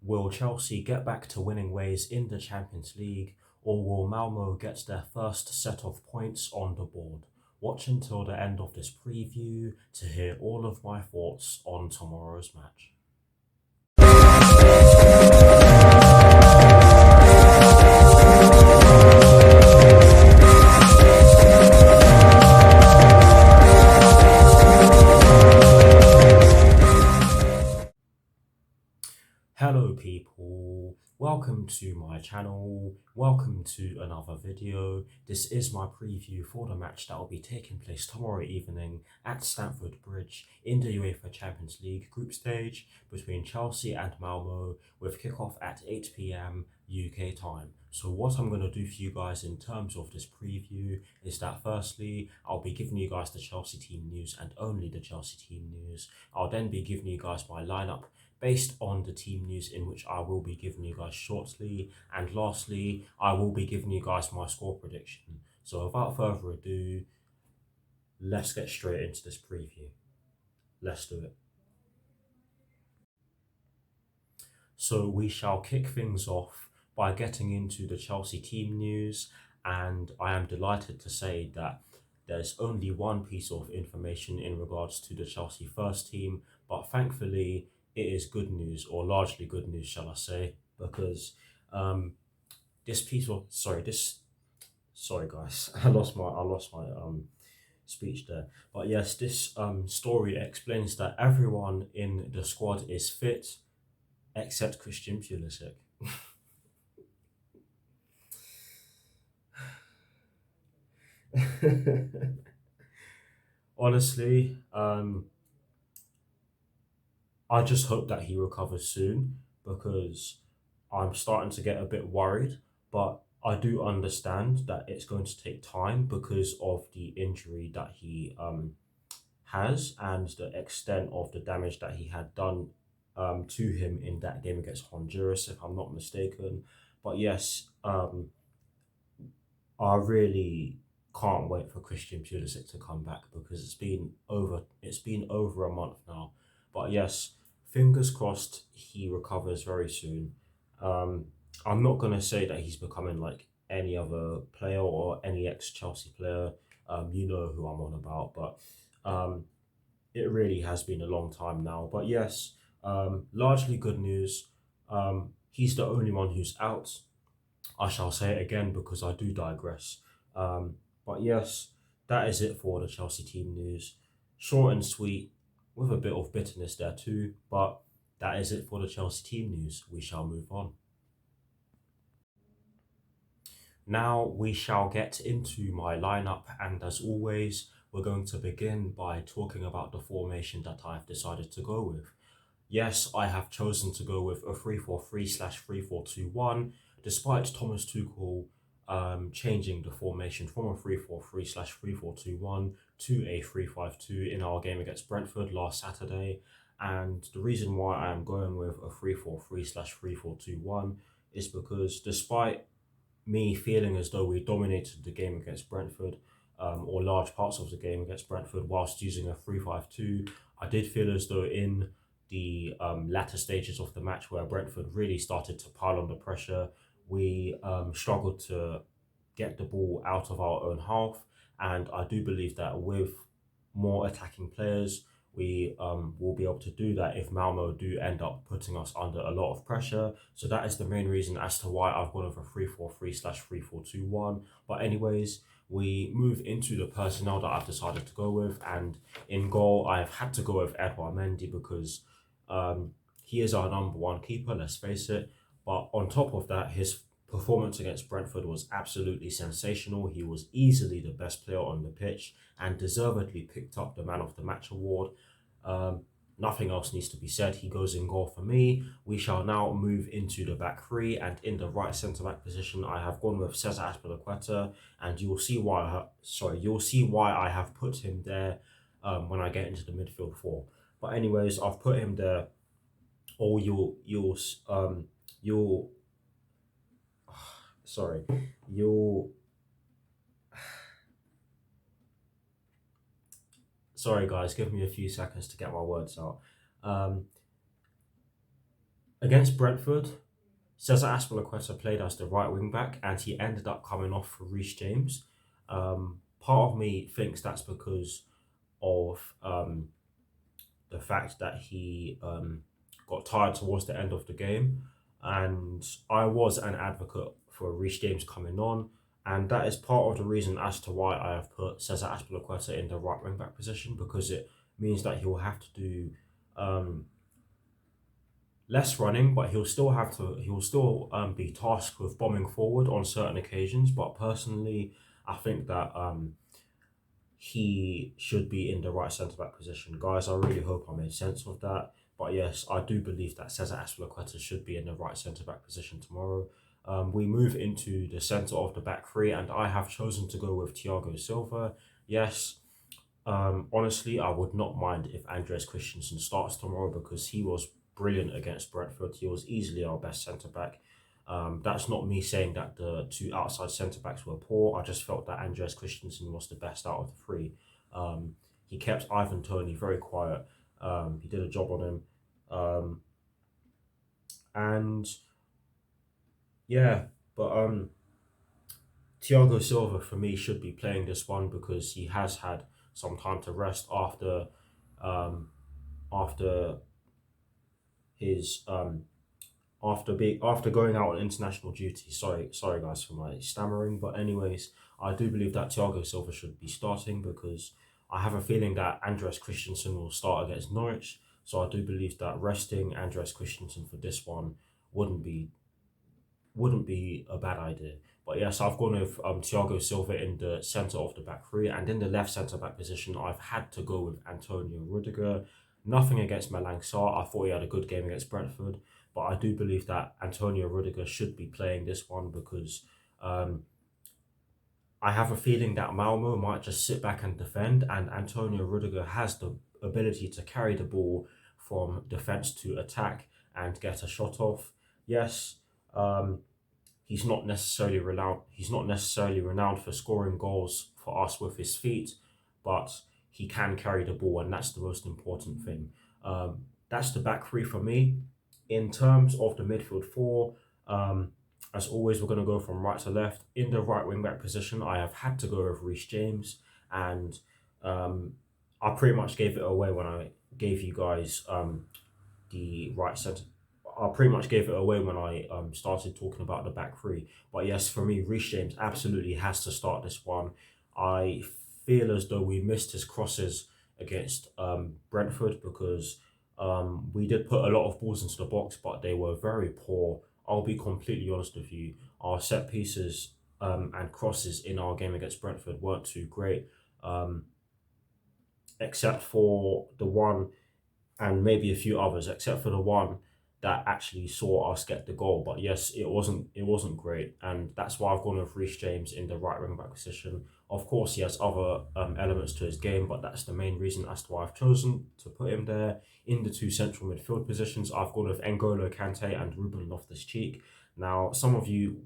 Will Chelsea get back to winning ways in the Champions League, or will Malmo get their first set of points on the board? Watch until the end of this preview to hear all of my thoughts on tomorrow's match. Hello people, welcome to my channel, welcome to another video. This is my preview for the match that will be taking place tomorrow evening at Stamford Bridge in the UEFA Champions League group stage between Chelsea and Malmo, with kickoff at 8 PM UK time. So what I'm going to do for you guys in terms of this preview is that firstly, I'll be giving you guys the Chelsea team news and only the Chelsea team news. I'll then be giving you guys my lineup based on the team news, in which I will be giving you guys shortly. And lastly, I will be giving you guys my score prediction. So without further ado, let's get straight into this preview. Let's do it. So we shall kick things off by getting into the Chelsea team news, and I am delighted to say that there's only one piece of information in regards to the Chelsea first team, but thankfully it is good news, or largely good news, shall I say, because this piece of sorry guys, I lost my speech there. But yes, this story explains that everyone in the squad is fit except Christian Pulisic. Honestly, I just hope that he recovers soon, because I'm starting to get a bit worried, but I do understand that it's going to take time because of the injury that he has and the extent of the damage that he had done to him in that game against Honduras, if I'm not mistaken. But yes, I really can't wait for Christian Pulisic to come back, because it's been over a month now. But yes, fingers crossed he recovers very soon. I'm not gonna say that he's becoming like any other player or any ex-Chelsea player. You know who I'm on about, but it really has been a long time now. But yes, largely good news. He's the only one who's out. I shall say it again because I do digress. But yes, that is it for the Chelsea team news. Short and sweet, with a bit of bitterness there too, but that is it for the Chelsea team news. We shall move on. Now we shall get into my lineup, and as always, we're going to begin by talking about the formation that I've decided to go with. Yes, I have chosen to go with a 3-4-3/3-4-2-1, despite Thomas Tuchel changing the formation from a 3-4-3/3-4-2-1 to a 3-5-2 in our game against Brentford last Saturday. And the reason why I am going with a 3-4-3/3-4-2-1 is because, despite me feeling as though we dominated the game against Brentford, or large parts of the game against Brentford, whilst using a 3-5-2, I did feel as though in the latter stages of the match, where Brentford really started to pile on the pressure, we struggled to get the ball out of our own half. And I do believe that with more attacking players, we will be able to do that if Malmo do end up putting us under a lot of pressure. So that is the main reason as to why I've gone over 3-4-3/3-4-2-1. But anyways, we move into the personnel that I've decided to go with, and in goal I've had to go with Edouard Mendy because he is our number one keeper, let's face it. But on top of that, his performance against Brentford was absolutely sensational. He was easily the best player on the pitch and deservedly picked up the Man of the Match award. Nothing else needs to be said. He goes in goal for me. We shall now move into the back three, and in the right centre back position, I have gone with Cesar Azpilicueta, and you'll see why. You'll see why I have put him there when I get into the midfield four. But anyways, I've put him there. Or you'll sorry, you'll sorry guys, give me a few seconds to get my words out. Um, Against Brentford, Cesar Azpilicueta played as the right wing back, and he ended up coming off for Reece James. Part of me thinks that's because of the fact that he got tired towards the end of the game, and I was an advocate for Reece James coming on, and that is part of the reason as to why I have put Cesar Azpilicueta in the right wing back position, because it means that he will have to do um, less running, but he will still be tasked with bombing forward on certain occasions. But personally, I think that he should be in the right centre back position. Guys, I really hope I made sense of that. But yes, I do believe that Cesar Azpilicueta should be in the right centre back position tomorrow. We move into the centre of the back three, and I have chosen to go with Thiago Silva. Yes, honestly, I would not mind if Andres Christensen starts tomorrow, because he was brilliant against Brentford. He was easily our best centre back. That's not me saying that the two outside centre backs were poor. I just felt that Andres Christensen was the best out of the three. He kept Ivan Toney very quiet. He did a job on him. And yeah, but Thiago Silva for me should be playing this one, because he has had some time to rest um, after his after going out on international duty. Sorry guys for my stammering, but anyways, I do believe that Thiago Silva should be starting, because I have a feeling that Andres Christensen will start against Norwich. So I do believe that resting Andres Christensen for this one wouldn't be wouldn't be a bad idea. But yes, I've gone with Thiago Silva in the centre of the back three, and in the left centre back position, I've had to go with Antonio Rudiger. Nothing against Malang Sarr. I thought he had a good game against Brentford, but I do believe that Antonio Rudiger should be playing this one, because um, I have a feeling that Malmo might just sit back and defend, and Antonio Rudiger has the ability to carry the ball from defence to attack and get a shot off. Yes, um, he's not necessarily renowned for scoring goals for us with his feet, but he can carry the ball, and that's the most important thing. That's the back three for me. In terms of the midfield four, as always, we're going to go from right to left. In the right wing back position, I have had to go with Reece James, and I pretty much gave it away when I gave you guys the right centre. I pretty much gave it away when I started talking about the back three. But yes, for me, Reece James absolutely has to start this one. I feel as though we missed his crosses against Brentford, because we did put a lot of balls into the box, but they were very poor. I'll be completely honest with you. Our set pieces and crosses in our game against Brentford weren't too great, except for the one, and maybe a few others, except for the one that actually saw us get the goal. But yes, it wasn't great, and that's why I've gone with Reece James in the right wing back position. Of course, he has other elements to his game, but that's the main reason as to why I've chosen to put him there. In the two central midfield positions, I've gone with N'Golo Kante and Ruben Loftus-Cheek. Now, some of you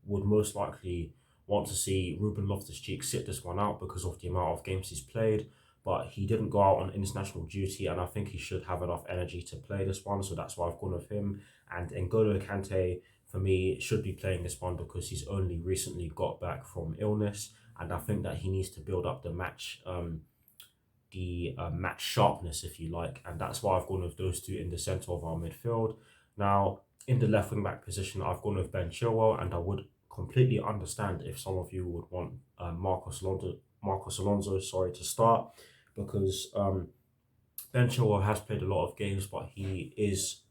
would most likely want to see Ruben Loftus-Cheek sit this one out because of the amount of games he's played, but he didn't go out on international duty, and I think he should have enough energy to play this one, so that's why I've gone with him. And N'Golo Kante, for me, should be playing this one, because he's only recently got back from illness, and I think that he needs to build up the match sharpness, if you like, and that's why I've gone with those two in the centre of our midfield. Now, in the left wing back position, I've gone with Ben Chilwell, and I would completely understand if some of you would want Marcos Alonso, to start, because Ben Chilwell has played a lot of games, but he is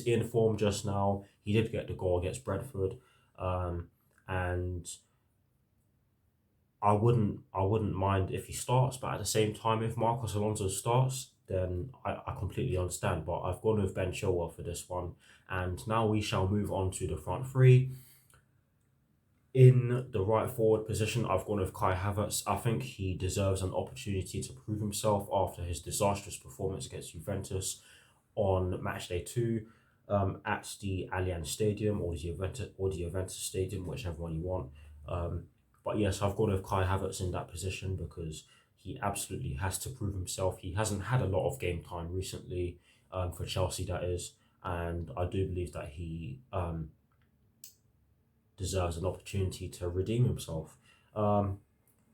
in form just now. He did get the goal against Brentford, and I wouldn't mind if he starts, but at the same time, if Marcos Alonso starts, then I completely understand. But I've gone with Ben Chilwell for this one, and now we shall move on to the front three. In the right forward position, I've gone with Kai Havertz. I think he deserves an opportunity to prove himself after his disastrous performance against Juventus on match day 2 at the Allianz Stadium, or the Juventus Stadium, whichever one you want. But yes, I've gone with Kai Havertz in that position, because he absolutely has to prove himself. He hasn't had a lot of game time recently, for Chelsea, that is. and I do believe that he deserves an opportunity to redeem himself. Um,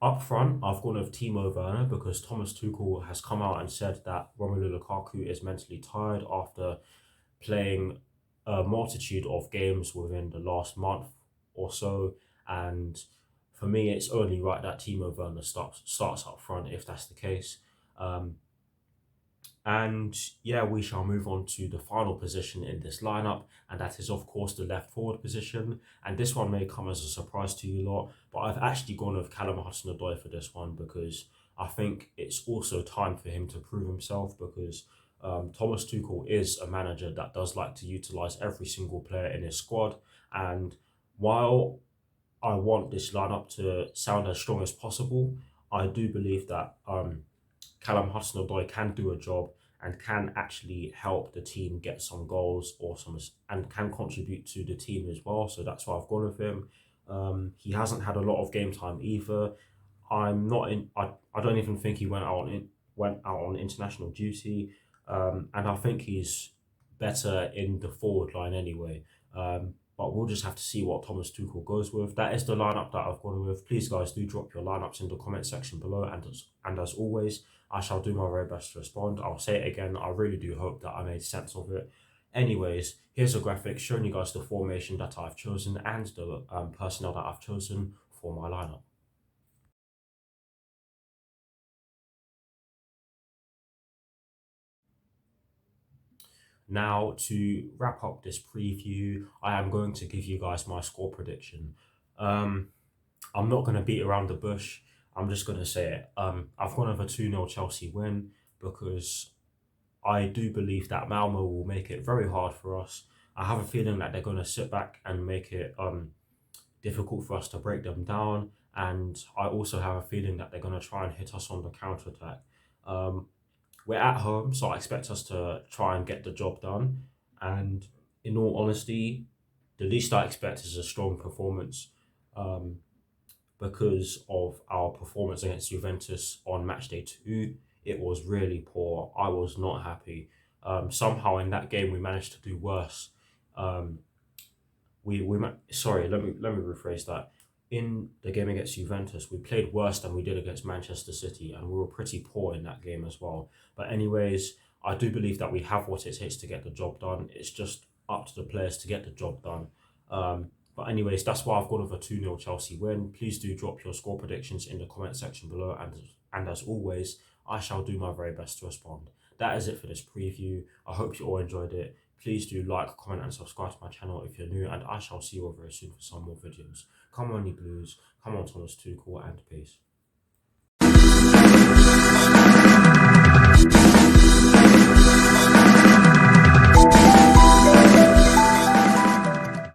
Up front, I've gone with Timo Werner because Thomas Tuchel has come out and said that Romelu Lukaku is mentally tired after playing a multitude of games within the last month or so. And for me, it's only right that Timo Werner starts up front if that's the case. Um, and yeah, we shall move on to the final position in this lineup, and that is, of course, the left forward position. And this one may come as a surprise to you lot, but I've actually gone with Callum Hudson-Odoi for this one because I think it's also time for him to prove himself because Thomas Tuchel is a manager that does like to utilize every single player in his squad. And while I want this lineup to sound as strong as possible, I do believe that Callum Hudson-Odoi can do a job and can actually help the team get some goals or some and can contribute to the team as well. So that's why I've gone with him. He hasn't had a lot of game time either. I'm not in. I don't even think he went out on international duty, and I think he's better in the forward line anyway. But we'll just have to see what Thomas Tuchel goes with. That is the lineup that I've gone with. Please, guys, do drop your lineups in the comment section below. And as always, I shall do my very best to respond. I'll say it again. I really do hope that I made sense of it. Anyways, here's a graphic showing you guys the formation that I've chosen and the personnel that I've chosen for my lineup. Now, to wrap up this preview, I am going to give you guys my score prediction. Um, I'm not going to beat around the bush. I'm just going to say it. I've gone over 2-0 Chelsea win because I do believe that Malmo will make it very hard for us. I have a feeling that they're going to sit back and make it difficult for us to break them down. And I also have a feeling that they're going to try and hit us on the counter attack. Um, we're at home, so I expect us to try and get the job done. And in all honesty, the least I expect is a strong performance. Um, because of our performance against Juventus on match day 2. It was really poor. I was not happy. Somehow in that game we managed to do worse. Um, sorry, let me rephrase that. In the game against Juventus, we played worse than we did against Manchester City, and we were pretty poor in that game as well. But anyways, I do believe that we have what it takes to get the job done. It's just up to the players to get the job done. But anyways, that's why I've gone with a 2-0 Chelsea win. Please do drop your score predictions in the comment section below, and as always, I shall do my very best to respond. That is it for this preview. I hope you all enjoyed it. Please do like, comment, and subscribe to my channel if you're new, and I shall see you all very soon for some more videos. Come on, you Blues. Come on, Thomas Tuchel, and peace.